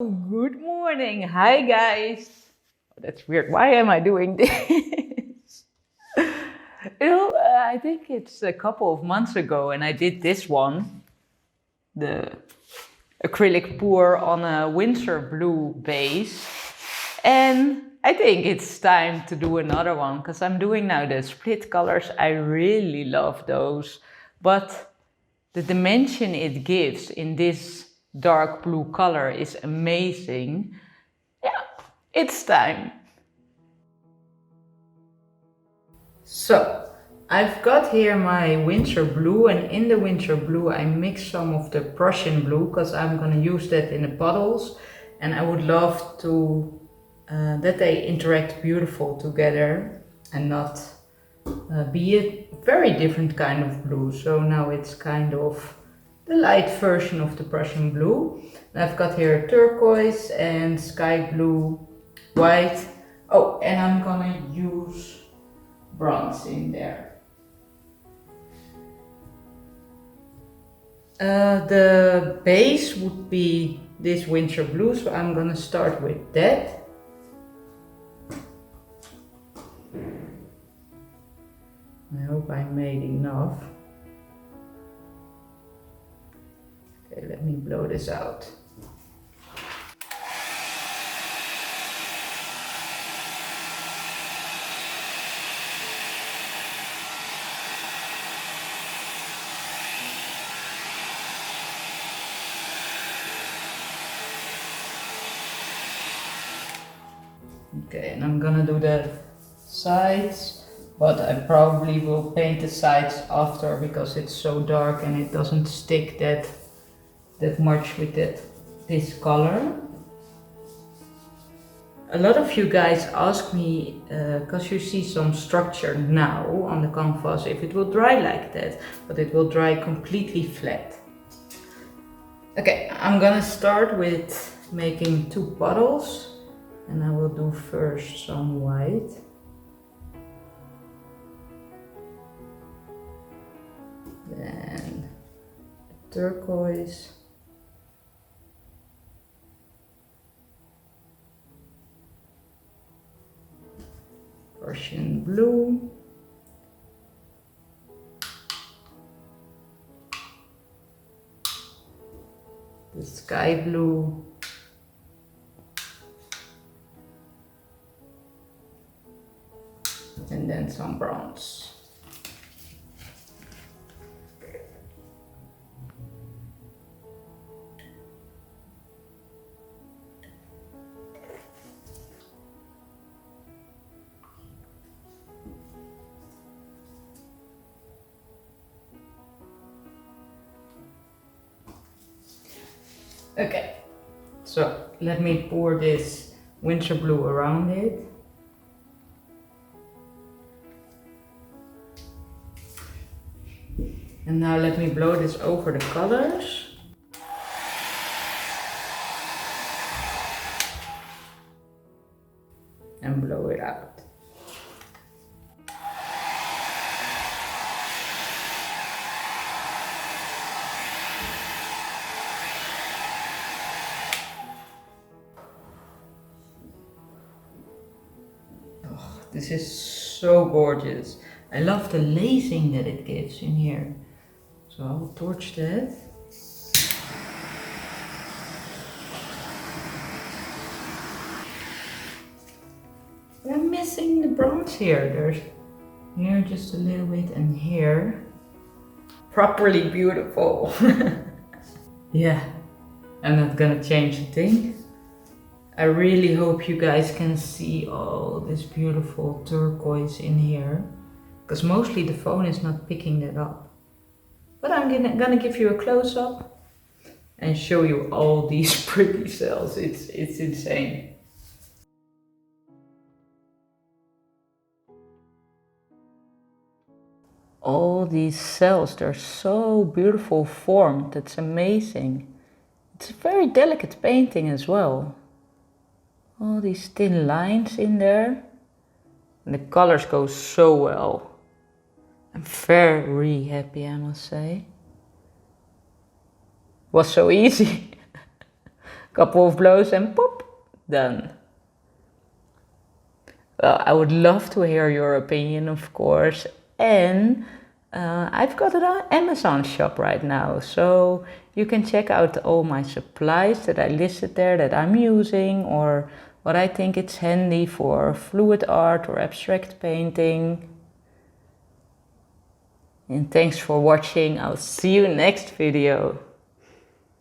Good morning. Hi, guys. Oh, that's weird. Why am I doing this? I think it's a couple of months ago, and I did this one, the acrylic pour on a winsor blue base. And I think it's time to do another one because I'm doing now the split colors. I really love those, but the dimension it gives in this dark blue color is amazing. Yeah, it's time. So, I've got here my winsor blue, and in the winsor blue I mix some of the Prussian blue because I'm gonna use that in the bottles, and I would love to that they interact beautiful together and not be a very different kind of blue. So now it's kind of the light version of the Prussian blue. And I've got here turquoise and sky blue, white. Oh, and I'm gonna use bronze in there. The base would be this winsor blue, so I'm gonna start with that. I hope I made enough. Okay, let me blow this out. Okay, and I'm gonna do the sides, but I probably will paint the sides after because it's so dark and it doesn't stick that much with this color. A lot of you guys ask me, because you see some structure now on the canvas, if it will dry like that, but it will dry completely flat. Okay, I'm gonna start with making 2 bottles. And I will do first some white. Then turquoise. Prussian blue. The sky blue. And then some bronze. Okay, so let me pour this winsor blue around it. And now let me blow this over the colors. And blow it out. Oh, this is so gorgeous. I love the lacing that it gives in here. So I will torch that. I'm missing the bronze here. There's here just a little bit and here. Properly beautiful. Yeah, I'm not gonna change a thing. I really hope you guys can see all this beautiful turquoise in here. Because mostly the phone is not picking that up. But I'm gonna give you a close-up and show you all these pretty cells. It's insane. All these cells, they're so beautiful formed. It's amazing. It's a very delicate painting as well. All these thin lines in there. And the colors go so well. I'm very happy, I must say. Was so easy. Couple of blows and pop, done. Well, I would love to hear your opinion, of course. And I've got it on Amazon shop right now. So you can check out all my supplies that I listed there that I'm using, or what I think it's handy for fluid art or abstract painting. And thanks for watching. I'll see you next video.